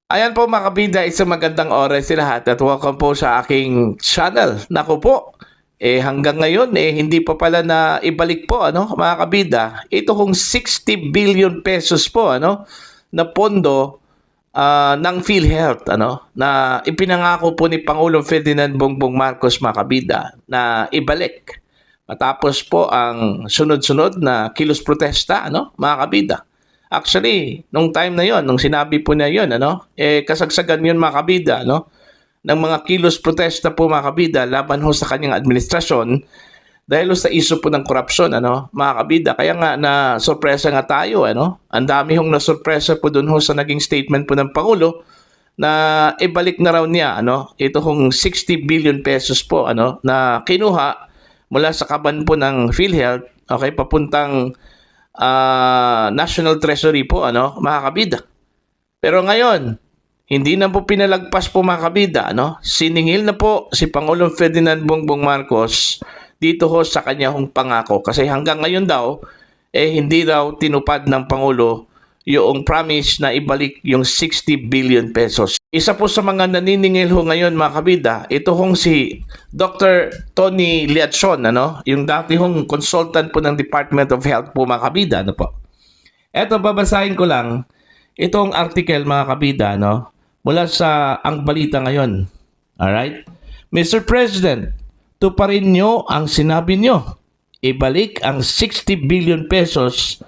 Ayan po mga kabida, isang magandang oras sa lahat at welcome po sa aking channel. Naku po, hanggang ngayon hindi pa pala na ibalik po mga kabida. Ito kong 60 billion pesos po na pondo ng PhilHealth na ipinangako po ni Pangulong Ferdinand Bongbong Marcos mga kabida na ibalik. Matapos po ang sunod-sunod na kilos protesta mga kabida. Actually, nung time na yon, nung sinabi po niya yon, kasagsagan yun mga kabida, ng mga kilos protesta po mga kabida laban ho sa kanyang administrasyon dahil sa issue po ng korupsyon, mga kabida. Kaya nga na sorpresa nga tayo, Ang dami hong na sorpresa po doon ho sa naging statement po ng Pangulo na ibalik na raw niya, ito hong 60 billion pesos po, na kinuha mula sa kaban po ng PhilHealth, okay, papuntang National Treasury po, mga kabida. Pero ngayon, hindi na po pinalagpas po mga kabida, Siningil na po si Pangulong Ferdinand Bongbong Marcos dito ho sa kanya hong pangako. Kasi hanggang ngayon daw, hindi daw tinupad ng Pangulo yung promise na ibalik yung 60 billion pesos. Isa po sa mga naniningil ho ngayon mga kabida, ito hong si Dr. Tony Liatzon, yung dati hong consultant po ng Department of Health po mga kabida. Po. Eto, babasahin ko lang itong article mga kabida, mula sa Ang Balita Ngayon. Alright? Mr. President, tuparin nyo ang sinabi nyo. Ibalik ang 60 billion pesos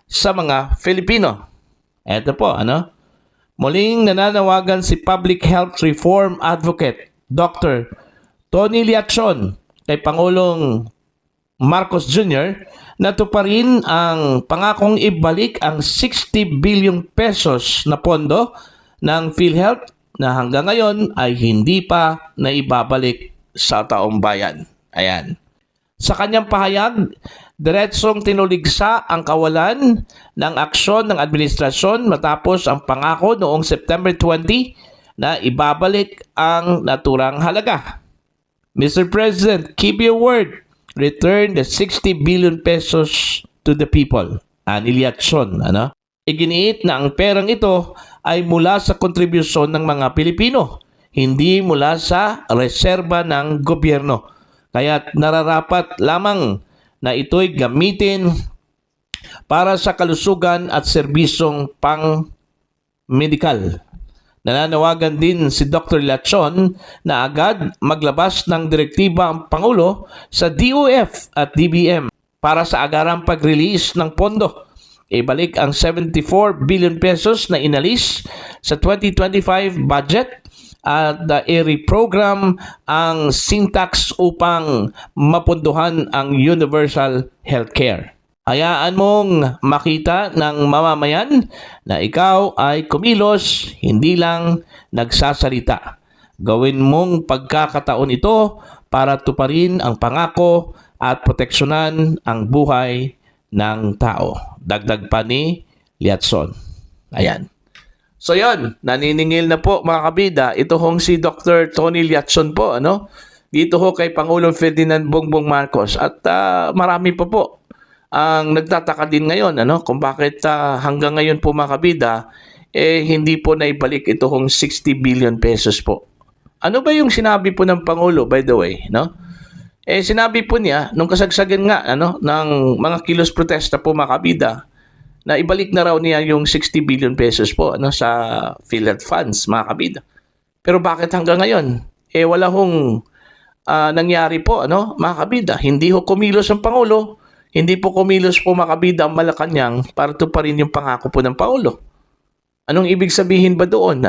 sa mga Filipino. Eto po, muling nananawagan si Public Health Reform Advocate Dr. Tony Liatzon kay Pangulong Marcos Jr. na tuparin ang pangakong ibalik ang 60 billion pesos na pondo ng PhilHealth na hanggang ngayon ay hindi pa naibabalik sa taong bayan. Ayan. Sa kanyang pahayag, diretsong tinuligsa ang kawalan ng aksyon ng administrasyon matapos ang pangako noong September 20 na ibabalik ang naturang halaga. Mr. President, keep your word. Return the 60 billion pesos to the people. Ani Liatzon, Iginiit na ang perang ito ay mula sa kontribusyon ng mga Pilipino, hindi mula sa reserba ng gobyerno. Kaya nararapat lamang na ito'y gamitin para sa kalusugan at serbisyong pang-medikal. Nananawagan din si Dr. Liatzon na agad maglabas ng direktiba ang Pangulo sa DOF at DBM para sa agarang pag-release ng pondo. Ibalik ang 74 billion pesos na inalis sa 2025 budget at i-reprogram ang syntax upang mapunduhan ang universal healthcare. Hayaan mong makita ng mamamayan na ikaw ay kumilos, hindi lang nagsasalita. Gawin mong pagkakataon ito para tuparin ang pangako at proteksyonan ang buhay ng tao. Dagdag pa ni Liatzon. Ayan. So yon, naniningil na po mga kabida, ito hong si Dr. Tony Liatzon po, dito ho kay Pangulong Ferdinand Bongbong Marcos at marami pa po ang nagtataka din ngayon, kung bakit hanggang ngayon po mga kabida, hindi po naibalik ito hong 60 billion pesos po. Ano ba yung sinabi po ng Pangulo, by the way, sinabi po niya, nung kasagsagan nga, ng mga kilos protesta po mga kabida, na ibalik na raw niya yung 60 billion pesos po sa PhilHealth funds, mga kabida. Pero bakit hanggang ngayon? Wala hong nangyari po, mga kabida. Hindi ho kumilos ang Pangulo. Hindi po kumilos po mga kabida ang Malacanang para tuparin yung pangako po ng Pangulo. Anong ibig sabihin ba doon?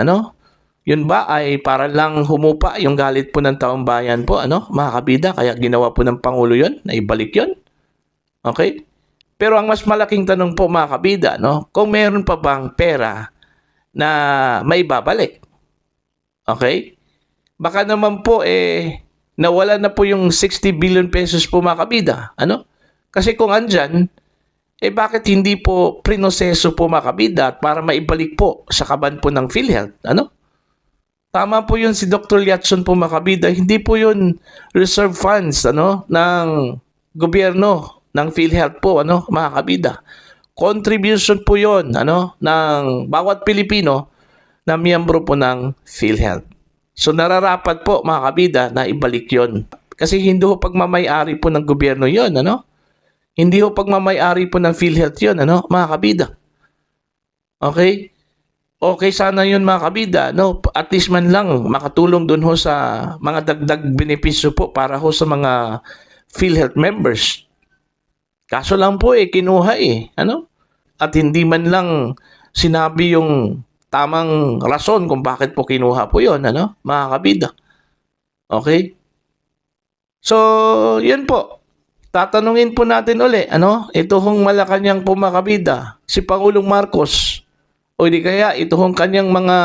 Yun ba ay para lang humupa yung galit po ng taong bayan po, mga kabida? Kaya ginawa po ng Pangulo yun, na ibalik yun. Okay? Pero ang mas malaking tanong po mga kabida, kung meron pa bang pera na may babalik. Okay? Baka naman po nawala na po yung 60 billion pesos po mga kabida. Kasi kung andyan, bakit hindi po prinoseso po mga kabida para maibalik po sa kaban po ng PhilHealth? Tama po yun si Dr. Liatzon po mga kabida. Hindi po yun reserve funds ng gobyerno ng PhilHealth po, mga kabida. Contribution po yon ng bawat Pilipino na miyembro po ng PhilHealth. So nararapat po mga kabida na ibalik yon. Kasi hindi ho pagmamayari po ng gobyerno yon, ano? Hindi ho pagmamayari po ng PhilHealth yon, ano, mga kabida. Okay? Okay sana yun mga kabida, no? At least man lang makatulong dun ho sa mga dagdag benepisyo po para ho sa mga PhilHealth members. Kaso lang po kinuha ano? At hindi man lang sinabi yung tamang rason kung bakit po kinuha po yon, ano, mga kabida. Okay? So, yun po. Tatanungin po natin uli, ano, ito hong Malacanang po mga kabida, si Pangulong Marcos, o di kaya ito hong kanyang mga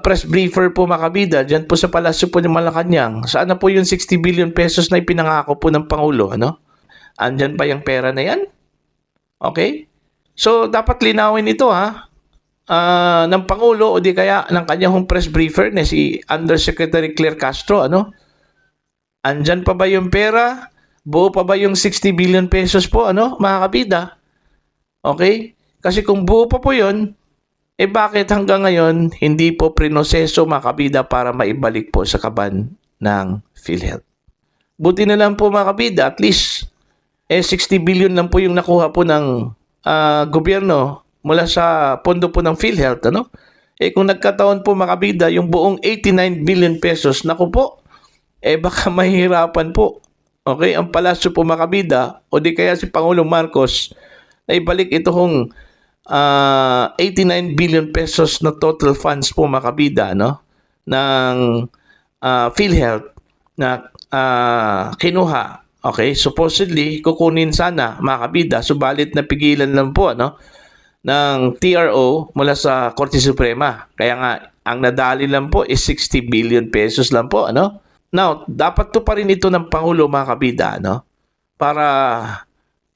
press briefer po mga kabida, dyan po sa palasyo po ng Malacanang, saan na po yung 60 billion pesos na ipinangako po ng Pangulo, ano? Andyan pa yung pera na yan? Okay? So, dapat linawin ito ng Pangulo o di kaya ng kanyang press briefer na si Undersecretary Claire Castro, ano? Andyan pa ba yung pera? Buo pa ba yung 60 billion pesos po, ano, mga kabida? Okay? Kasi kung buo pa po yun, bakit hanggang ngayon hindi po prinoseso mga kabida para maibalik po sa kaban ng PhilHealth? Buti na lang po mga kabida, at least 60 billion lang po yung nakuha po ng gobyerno mula sa pondo po ng PhilHealth, ano? Kung nagkataon po mga kabida, yung buong 89 billion pesos, naku po, baka mahihirapan po. Okay, ang palasyo po mga kabida, o di kaya si Pangulong Marcos, na ibalik ito hong 89 billion pesos na total funds po mga kabida, no? Ng PhilHealth na kinuha. Okay, supposedly kukunin sana mga kabida, subalit napigilan lang po, no, ng TRO mula sa Korte Suprema. Kaya nga ang nadali lang po is 60 billion pesos lang po, ano? Now, dapat to pa rin ito ng Pangulo mga kabida, no? Para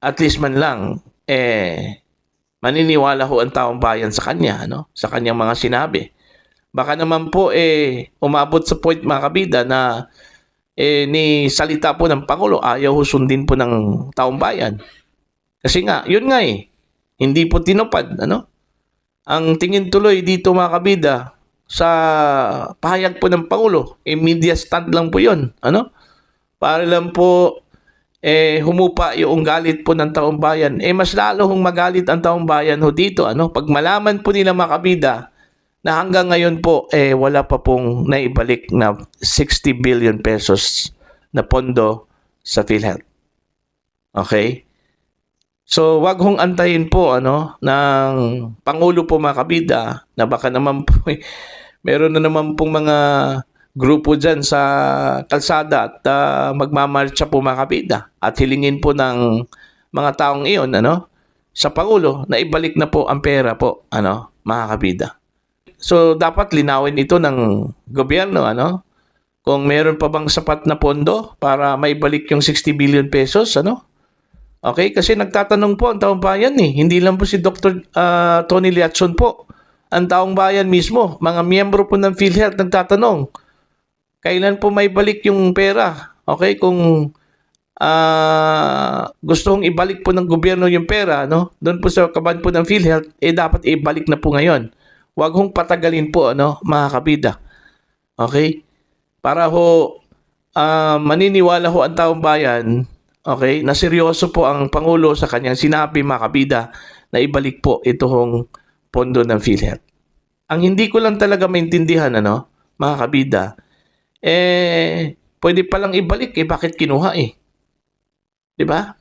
at least man lang maniniwala ho ang taong bayan sa kanya, no? Sa kanyang mga sinabi. Baka naman po umabot sa point mga kabida na ni salita po ng Pangulo, ayaw sundin po ng taong bayan. Kasi nga, yun nga hindi po tinupad, ano? Ang tingin tuloy dito mga kabida, sa pahayag po ng Pangulo, media stand lang po yun, ano? Para lang po humupa yung galit po ng taong bayan. Mas lalo hong magalit ang taong bayan ho dito, ano? Pag malaman po nila mga kabida, na hanggang ngayon po wala pa pong naibalik na 60 billion pesos na pondo sa PhilHealth. Okay? So, wag hong antayin po ano ng Pangulo po mga kabida na baka naman po meron na naman pong mga grupo dyan sa kalsada at magmamarcha po mga kabida at hilingin po ng mga taong iyon ano sa Pangulo na ibalik na po ang pera po ano mga kabida. So, dapat linawin ito ng gobyerno, ano? Kung meron pa bang sapat na pondo para maibalik yung 60 billion pesos, ano? Okay? Kasi nagtatanong po ang taong bayan, Hindi lang po si Dr. Tony Liatzon po. Ang taong bayan mismo, mga miyembro po ng PhilHealth nagtatanong, kailan po maibalik yung pera? Okay? Kung gustong ibalik po ng gobyerno yung pera, no? Doon po sa kaban po ng PhilHealth, dapat ibalik na po ngayon. Huwag hong patagalin po, ano, mga kabida. Okay? Para ho, maniniwala ho ang taong bayan, okay, na seryoso po ang Pangulo sa kanyang sinabi, mga kabida, na ibalik po ito hong pondo ng PhilHealth. Ang hindi ko lang talaga maintindihan, ano, mga kabida, pwede palang ibalik, bakit kinuha, Diba?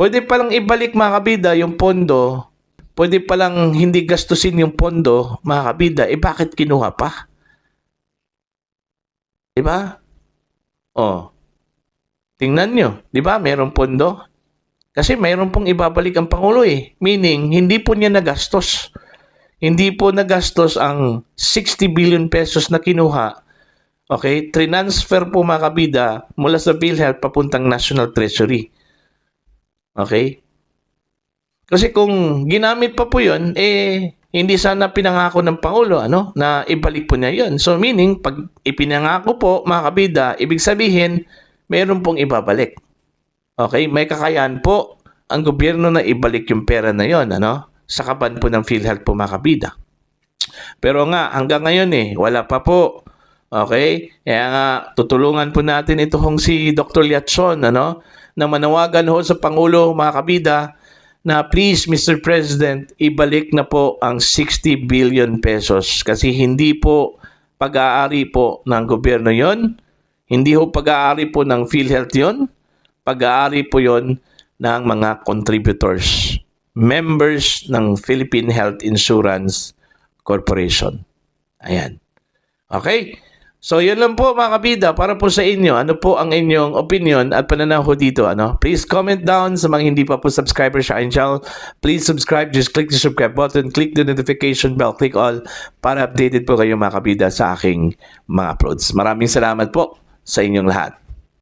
Pwede palang ibalik, mga kabida, yung pondo. Pwede palang hindi gastusin yung pondo, mga kabida, bakit kinuha pa? Diba? Tingnan nyo, diba? Mayroong pondo. Kasi mayroon pong ibabalik ang Pangulo Meaning, hindi po niya nagastos. Hindi po nagastos ang 60 billion pesos na kinuha. Okay? Transfer po mga kabida mula sa PhilHealth papuntang National Treasury. Okay? Kasi kung ginamit pa po yun, hindi sana pinangako ng Pangulo, ano, na ibalik po niya yun. So meaning, pag ipinangako po, mga kabida, ibig sabihin, meron pong ibabalik. Okay? May kakayahan po ang gobyerno na ibalik yung pera na yon, ano, sa kaban po ng PhilHealth po mga kabida. Pero nga, hanggang ngayon wala pa po. Okay? Kaya nga, tutulungan po natin ito hong si Dr. Liatson, na manawagan ho sa Pangulo, mga kabida, na please, Mr. President, ibalik na po ang 60 billion pesos kasi hindi po pag-aari po ng gobyerno yon, hindi ho pag-aari po ng PhilHealth yon, pag-aari po yon ng mga contributors, members ng Philippine Health Insurance Corporation. Ayan. Okay? So, yun lang po mga kabida para po sa inyo. Ano po ang inyong opinion at pananaw ko dito? Please comment down sa mga hindi pa po subscriber sa aking channel. Please subscribe. Just click the subscribe button. Click the notification bell. Click all para updated po kayo mga kabida sa aking mga uploads. Maraming salamat po sa inyong lahat.